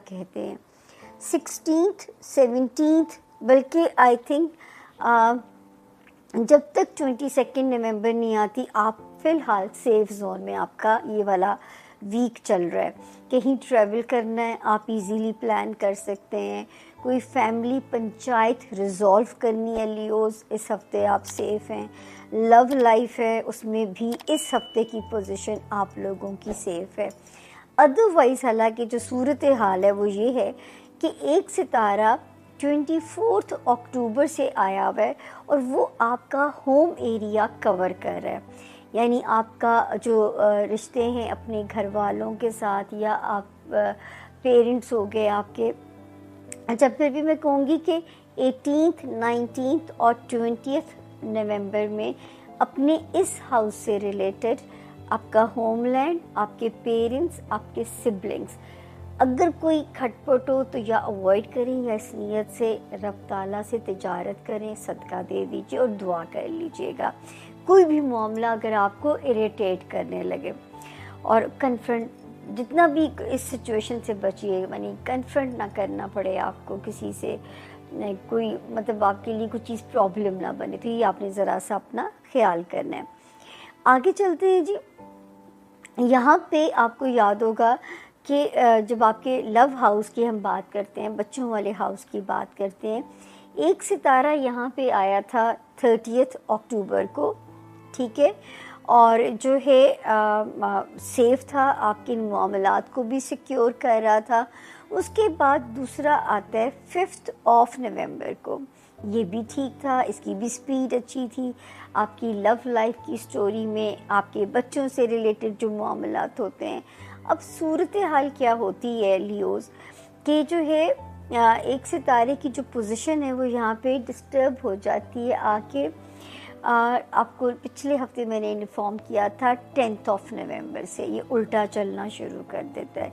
कहते हैं। 16th 17th, बल्कि आई थिंक जब तक 22 नवंबर नहीं आती आप फ़िलहाल सेफ जोन में, आपका ये वाला वीक चल रहा है। कहीं ट्रैवल करना है आप इजीली प्लान कर सकते हैं, कोई फैमिली पंचायत रिजॉल्व करनी है लियोज़, इस हफ्ते आप सेफ़ हैं। लव लाइफ है उसमें भी इस हफ्ते की पोजीशन आप लोगों की सेफ़ है। अदरवाइज़ हालांकि जो सूरत हाल है वो ये है कि एक सितारा 24 अक्टूबर से आया हुआ है और वो आपका होम एरिया कवर कर रहा है, यानी आपका जो रिश्ते हैं अपने घर वालों के साथ, या आप पेरेंट्स हो गए आपके। अच्छा, फिर भी मैं कहूँगी कि 18th 19th और 20th नवंबर में अपने इस हाउस से रिलेटेड आपका होमलैंड, आपके पेरेंट्स, आपके सिबलिंग्स, अगर कोई खटपट हो तो या अवॉइड करें या इस नीयत से रब ताला से तिजारत करें, सदका दे दीजिए और दुआ कर लीजिएगा। कोई भी मामला अगर आपको इरिटेट करने लगे, और कन्फ्रंट जितना भी इस सिचुएशन से बचिए, यानी कन्फ्रंट ना करना पड़े आपको किसी से, कोई मतलब आपके लिए कोई चीज़ प्रॉब्लम ना बने, तो ये आपने ज़रा सा अपना ख्याल करना है। आगे चलते हैं जी। यहाँ पे आपको याद होगा कि जब आपके लव हाउस की हम बात करते हैं, बच्चों वाले हाउस की बात करते हैं, एक सितारा यहाँ पे आया था 30 अक्टूबर को, ठीक है, और जो है सेफ था, आपके मामलात को भी सिक्योर कर रहा था। उसके बाद दूसरा आता है 5 नवंबर को, ये भी ठीक था, इसकी भी स्पीड अच्छी थी। आपकी लव लाइफ की स्टोरी में आपके बच्चों से रिलेटेड जो मामलात होते हैं, अब सूरत हाल क्या होती है लियोज़ कि जो है एक सितारे की जो पोजीशन है वो यहाँ पे डिस्टर्ब हो जाती है आके। आपको पिछले हफ्ते मैंने इन्फॉर्म किया था 10 नवंबर से ये उल्टा चलना शुरू कर देता है,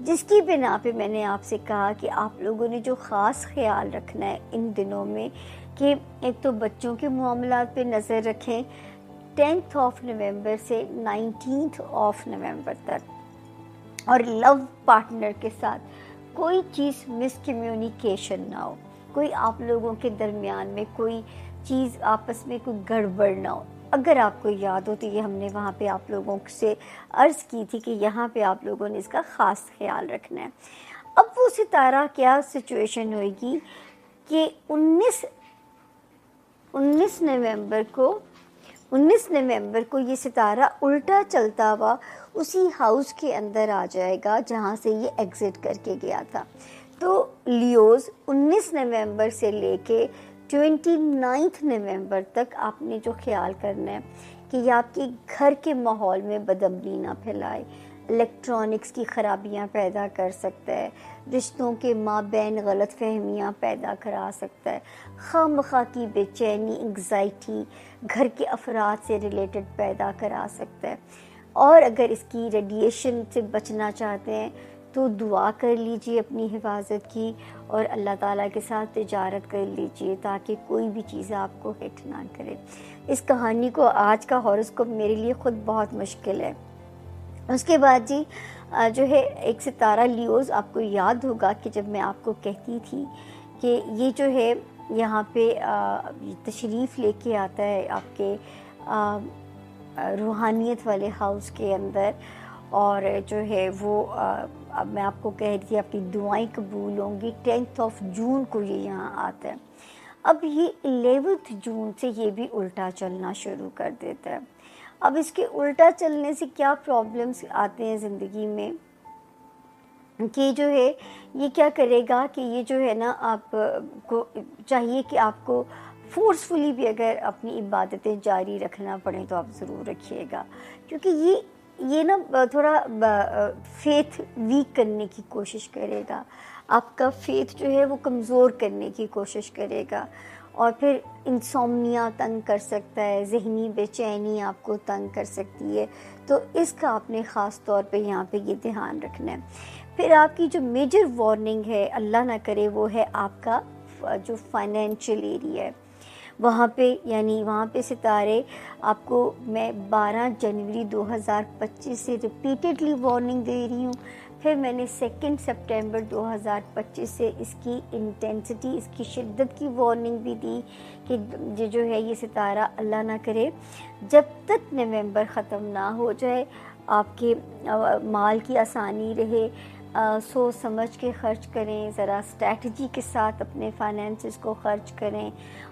जिसकी बिना पे मैंने आपसे कहा कि आप लोगों ने जो ख़ास ख्याल रखना है इन दिनों में कि एक तो बच्चों के मामलात पे नज़र रखें 10 नवंबर से 19 नवंबर तक, और लव पार्टनर के साथ कोई चीज़ मिसकम्युनिकेशन ना हो, कोई आप लोगों के दरमियान में कोई चीज़ आपस में कोई गड़बड़ ना हो। अगर आपको याद हो तो ये हमने वहाँ पे आप लोगों से अर्ज़ की थी कि यहाँ पे आप लोगों ने इसका ख़ास ख्याल रखना है। अब वो सितारा क्या सिचुएशन होगी कि 19 नवंबर को ये सितारा उल्टा चलता हुआ उसी हाउस के अंदर आ जाएगा जहाँ से ये एग्ज़िट करके गया था। तो लियोज़ 19 नवंबर से लेके 29 नवंबर तक आपने जो ख्याल करना है कि ये आपके घर के माहौल में बदअमनी ना फैलाए, इलेक्ट्रॉनिक्स की ख़राबियाँ पैदा कर सकता है, रिश्तों के माबैन गलत फहमियाँ पैदा करा सकता है, खामखा की बेचैनी, एंग्जाइटी घर के अफराद से रिलेटेड पैदा करा सकता है। और अगर इसकी रेडिएशन से बचना चाहते हैं तो दुआ कर लीजिए अपनी हिफाजत की, और अल्लाह ताला के साथ तिजारत कर लीजिए ताकि कोई भी चीज़ आपको हिट ना करे। इस कहानी को आज का हॉरोस्कोप मेरे लिए ख़ुद बहुत मुश्किल है। उसके बाद जी जो है एक सितारा लियोज़, आपको याद होगा कि जब मैं आपको कहती थी कि ये जो है यहाँ पे तशरीफ़ लेके आता है आपके रूहानियत वाले हाउस के अंदर, और जो है वो अब मैं आपको कह रही थी आपकी दुआएं कबूल होंगी। 10 जून को ये यहाँ आता है। अब ये 11 जून से ये भी उल्टा चलना शुरू कर देता है। अब इसके उल्टा चलने से क्या प्रॉब्लम्स आते हैं ज़िंदगी में कि जो है ये क्या करेगा कि ये जो है ना, आप को चाहिए कि आपको फोर्सफुली भी अगर अपनी इबादतें जारी रखना पड़े तो आप ज़रूर रखिएगा, क्योंकि ये ना थोड़ा फेथ वीक करने की कोशिश करेगा, आपका फेथ जो है वो कमज़ोर करने की कोशिश करेगा, और फिर इंसोम्निया तंग कर सकता है, ज़हनी बेचैनी आपको तंग कर सकती है। तो इसका आपने ख़ास तौर पे यहाँ पे ये ध्यान रखना है। फिर आपकी जो मेजर वार्निंग है, अल्लाह ना करे, वो है आपका जो फाइनेंशियल एरिया है वहाँ पे, यानी वहाँ पे सितारे आपको मैं 12 जनवरी 2025 से रिपीटेडली वार्निंग दे रही हूँ। फिर मैंने 2 सितंबर 2025 से इसकी इंटेंसिटी, इसकी शिद्दत की वार्निंग भी दी कि ये जो है ये सितारा अल्लाह ना करे जब तक नवंबर ख़त्म ना हो जाए आपके माल की आसानी रहे, सोच समझ के ख़र्च करें, ज़रा स्ट्रैटेजी के साथ अपने फाइनेंसेस को ख़र्च करें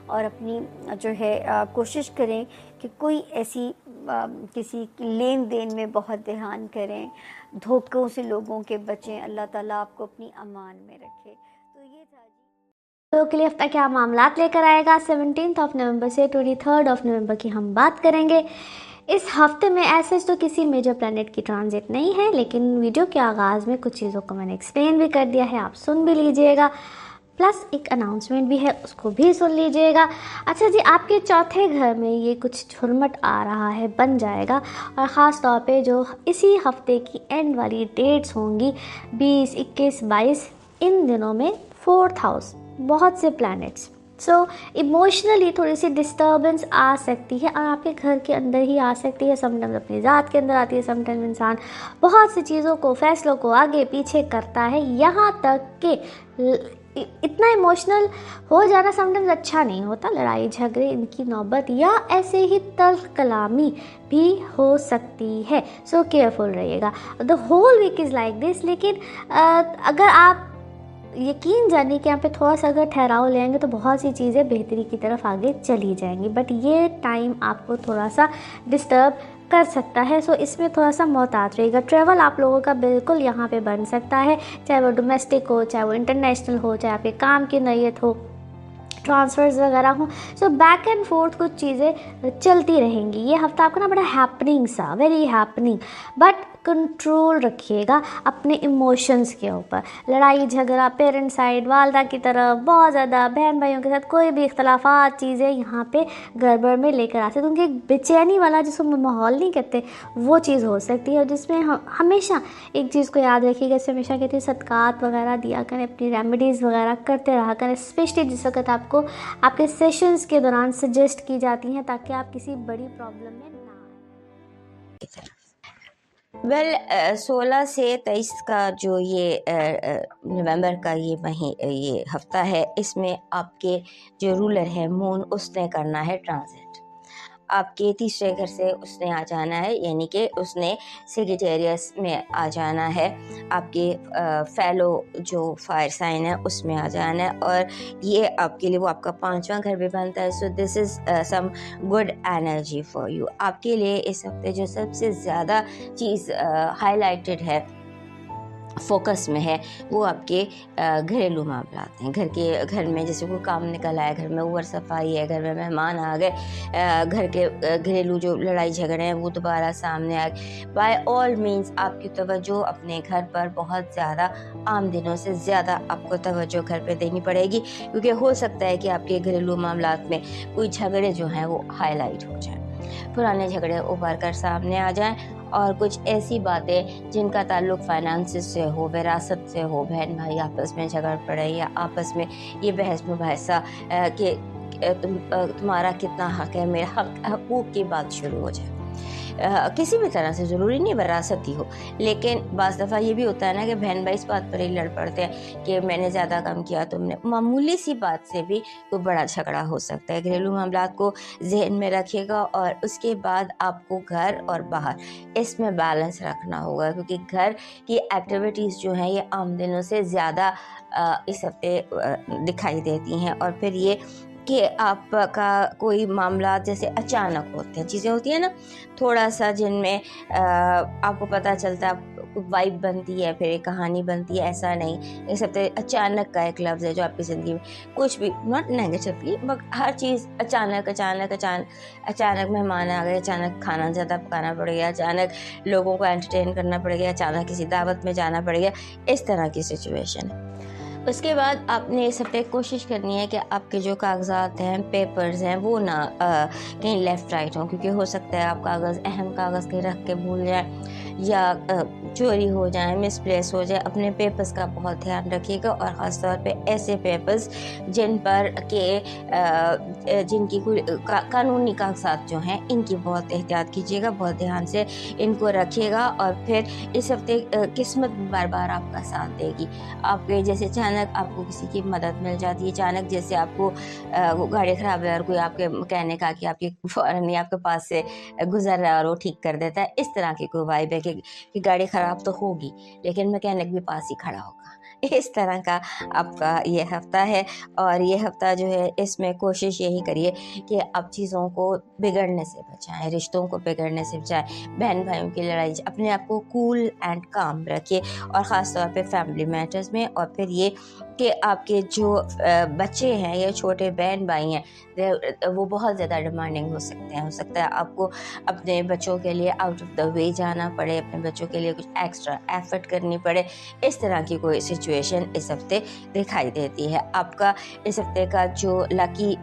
और अपनी जो है कोशिश करें कि कोई ऐसी किसी लेन देन में बहुत ध्यान करें, धोखों से लोगों के बचें। अल्लाह ताला आपको अपनी अमान में रखे। तो ये था जी। तो अगले हफ्ता क्या मामलात लेकर आएगा 17 नवंबर से 23 नवंबर की हम बात करेंगे। इस हफ्ते में ऐसे तो किसी मेजर प्लैनेट की ट्रांजिट नहीं है, लेकिन वीडियो के आगाज़ में कुछ चीज़ों को मैंने एक्सप्लेन भी कर दिया है, आप सुन भी लीजिएगा, प्लस एक अनाउंसमेंट भी है, उसको भी सुन लीजिएगा। अच्छा जी, आपके चौथे घर में ये कुछ झुरमट आ रहा है, बन जाएगा, और ख़ास तौर पे जो इसी हफ्ते की एंड वाली डेट्स होंगी 20, 21, 22, इन दिनों में 4th हाउस, बहुत से प्लैनेट्स, सो इमोशनली थोड़ी सी डिस्टर्बेंस आ सकती है और आपके घर के अंदर ही आ सकती है। समटाइम्स अपनी ज़ात के अंदर आती है, समटाइम्स इंसान बहुत सी चीज़ों को, फैसलों को आगे पीछे करता है, यहाँ तक कि इतना इमोशनल हो जाना समटाइम्स अच्छा नहीं होता। लड़ाई झगड़े, इनकी नौबत या ऐसे ही तल्ख कलामी भी हो सकती है। सो केयरफुल रहिएगा। The whole week is like this. लेकिन अगर आप यकीन जानिए कि यहाँ पे थोड़ा सा अगर ठहराव लेंगे तो बहुत सी चीज़ें बेहतरी की तरफ आगे चली जाएंगी, बट ये टाइम आपको थोड़ा सा डिस्टर्ब कर सकता है। सो इसमें थोड़ा सा मोहतात रहिएगा। ट्रैवल आप लोगों का बिल्कुल यहाँ पे बन सकता है, चाहे वो डोमेस्टिक हो, चाहे वो इंटरनेशनल हो, चाहे आपके काम की नैयत हो, ट्रांसफ़र्स वगैरह हो। सो बैक एंड फोर्थ कुछ चीज़ें चलती रहेंगी। ये हफ्ता आपका ना बड़ा हैपनिंग सा, वेरी हैपनिंग, बट कंट्रोल रखिएगा अपने इमोशंस के ऊपर। लड़ाई झगड़ा पेरेंट साइड, वालदा की तरफ बहुत ज़्यादा, बहन भाइयों के साथ कोई भी इख्तलाफात चीज़ें यहाँ पे गड़बड़ में लेकर आ सकते हैं। उनके एक बेचैनी वाला जिसको माहौल नहीं कहते, वो चीज़ हो सकती है, जिसमें हमेशा एक चीज़ को याद रखिएगा, इससे हमेशा कहती है सदकात वगैरह दिया करें, अपनी रेमेडीज़ वगैरह करते रहा करें, स्पेशली जिस वक्त आपको आपके सेशंस के दौरान सजेस्ट की जाती हैं, ताकि आप किसी बड़ी प्रॉब्लम में ना आए। 16 से 23 का जो ये नवंबर का ये हफ्ता है, इसमें आपके जो रूलर है मून, उसने करना है ट्रांजिट। आपके तीसरे घर से उसने आ जाना है, यानी कि उसने सेजिटेरियस में आ जाना है, आपके फैलो जो फायर साइन है उसमें आ जाना है, और ये आपके लिए वो आपका 5वां घर भी बनता है। So this is some good energy for you. आपके लिए इस हफ्ते जो सबसे ज़्यादा चीज़ हाईलाइटेड है, फोकस में है, वो आपके घरेलू मामलात हैं। घर में जैसे कोई काम निकल आया, घर में ऊपर सफाई है, घर में मेहमान आ गए, घर के घरेलू जो लड़ाई झगड़े हैं वो दोबारा सामने आ गए। बाय ऑल मीन्स आपकी तवज्जो अपने घर पर बहुत ज़्यादा, आम दिनों से ज़्यादा आपको तवज्जो घर पे देनी पड़ेगी, क्योंकि हो सकता है कि आपके घरेलू मामलात में कोई झगड़े जो हैं वो हाईलाइट हो जाएं, पुराने झगड़े उभर कर सामने आ जाएं, और कुछ ऐसी बातें जिनका ताल्लुक फाइनेंस से हो, विरासत से हो, बहन भाई आपस में झगड़ पड़े या आपस में ये बहस मुबाहिसा कि तुम्हारा कितना हक है, मेरा हकूक़ की बात शुरू हो जाए। किसी भी तरह से, ज़रूरी नहीं विरासत ही हो, लेकिन बाज़ दफ़ा ये भी होता है ना कि बहन भाई इस बात पर ही लड़ पड़ते हैं कि मैंने ज़्यादा काम किया, तुमने। मामूली सी बात से भी कोई बड़ा झगड़ा हो सकता है। घरेलू मामलात को जहन में रखिएगा, और उसके बाद आपको घर और बाहर इसमें बैलेंस रखना होगा, क्योंकि घर की एक्टिविटीज़ जो हैं ये आम दिनों से ज़्यादा इस हफ्ते दिखाई देती हैं। और फिर ये कि आपका कोई मामला जैसे अचानक होते हैं, चीज़ें होती हैं ना थोड़ा सा, जिनमें आपको पता चलता है, वाइब बनती है, फिर एक कहानी बनती है। ऐसा नहीं, इस हफ्ते अचानक का एक लफ्ज़ है जो आपकी ज़िंदगी में कुछ भी, नॉट नेगेटिवली, बट हर चीज़ अचानक मेहमान आ गए, अचानक खाना ज़्यादा पकाना पड़ गया, अचानक लोगों को एंटरटेन करना पड़ गया, अचानक किसी दावत में जाना पड़ गया, इस तरह की सिचुएशन है। उसके बाद आपने इस हफ्ते कोशिश करनी है कि आपके जो कागजात हैं, पेपर्स हैं, वो ना कहीं लेफ़्ट राइट हों, क्योंकि हो सकता है आप कागज़, अहम कागज़ कहीं रख के भूल जाएं, या चोरी हो जाए, मिसप्लेस हो जाए, अपने पेपर्स का बहुत ध्यान रखिएगा और ख़ास तौर पे ऐसे पेपर्स जिन पर के जिनकी कोई कानूनी कागजात जो हैं इनकी बहुत एहतियात कीजिएगा, बहुत ध्यान से इनको रखिएगा। और फिर इस हफ्ते किस्मत बार बार आपका साथ देगी। आपके जैसे अचानक आपको किसी की मदद मिल जाती है, अचानक जैसे आपको गाड़ी ख़राब है और कोई आपके कहने का कि आपके फ़ौरन ही आपके पास से गुजर रहा है और वो ठीक कर देता है, इस तरह की कोई वाइब है कि गाड़ी ख़राब तो होगी लेकिन मैकेनिक भी पास ही खड़ा होगा। इस तरह का आपका ये हफ़्ता है। और ये हफ़्ता जो है इसमें कोशिश यही करिए कि आप चीज़ों को बिगड़ने से बचाएं, रिश्तों को बिगड़ने से बचाएं, बहन भाइयों की लड़ाई, अपने आप को कूल एंड काम रखिए और ख़ास तौर पे फैमिली मैटर्स में। और फिर ये कि आपके जो बच्चे हैं या छोटे बहन भाई हैं वो बहुत ज़्यादा डिमांडिंग हो सकता है आपको अपने बच्चों के लिए आउट ऑफ द वे जाना पड़े, अपने बच्चों के लिए कुछ एक्स्ट्रा एफर्ट करनी पड़े। इस तरह की कोई सिचुएशन इस हफ्ते दिखाई देती है। आपका इस हफ्ते का जो लकी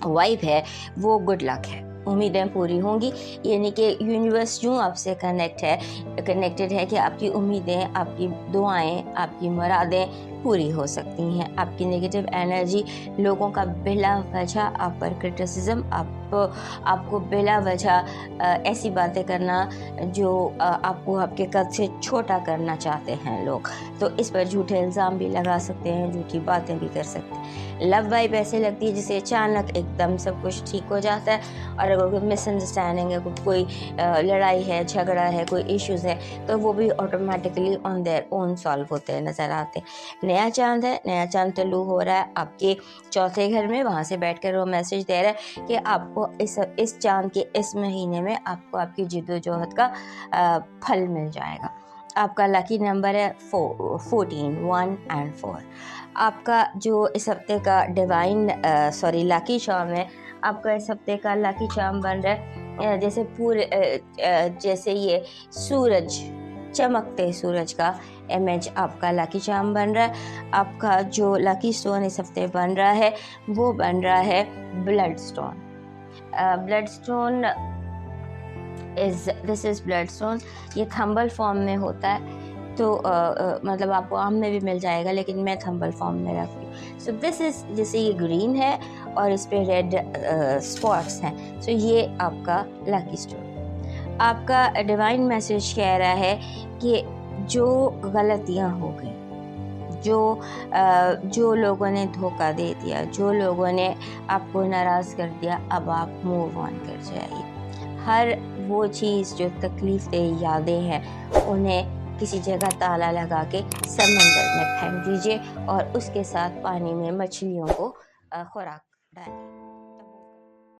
वाइब है वो गुड लक है, उम्मीदें पूरी होंगी, यानी कि यूनिवर्स यूँ आपसे कनेक्टेड है कि आपकी उम्मीदें, आपकी दुआएं, आपकी मुरादें पूरी हो सकती हैं। आपकी नेगेटिव एनर्जी, लोगों का बिला वजह आप पर क्रिटिसिज्म, आपको बिला वजह ऐसी बातें करना जो आपको आपके कद से छोटा करना चाहते हैं लोग, तो इस पर झूठे इल्ज़ाम भी लगा सकते हैं, झूठी बातें भी कर सकते हैं। लव वाइब ऐसे लगती है जिसे अचानक एकदम सब कुछ ठीक हो जाता है और अगर कोई मिसअंडरस्टैंडिंग है, कोई लड़ाई है, झगड़ा है, कोई इश्यूज़ है, तो वो भी automatically on their own solve होते नज़र आते हैं। नया चांद है, नया चांद तल्लू हो रहा है आपके चौथे घर में, वहाँ से बैठकर वो मैसेज दे रहा है कि आपको इस चांद के इस महीने में आपको आपकी जिद्दोजहद का फल मिल जाएगा। आपका लकी नंबर है 14, 1 and 4। आपका जो इस हफ्ते का लकी चार्म है, आपका इस हफ्ते का लकी चार्म बन रहा है जैसे ये सूरज, चमकते सूरज का इमेज आपका लकी चार्म बन रहा है। आपका जो लकी स्टोन इस हफ्ते बन रहा है वो बन रहा है blood stone. Blood stone this is blood stone. ये थंबल फॉर्म में होता है, तो मतलब आपको आम में भी मिल जाएगा लेकिन मैं थंबल फॉर्म में रख रही हूँ। सो दिस इज़, जैसे ये ग्रीन है और इस पे रेड स्पॉट्स हैं, सो ये आपका लकी स्टोन। आपका डिवाइन मैसेज कह रहा है कि जो गलतियाँ हो गई, जो लोगों ने धोखा दे दिया, जो लोगों ने आपको नाराज़ कर दिया, अब आप मूव ऑन कर जाइए। हर वो चीज़ जो तकलीफ़देह यादें हैं उन्हें किसी जगह ताला लगा के समंदर में फेंक दीजिए और उसके साथ पानी में मछलियों को खुराक डालिए।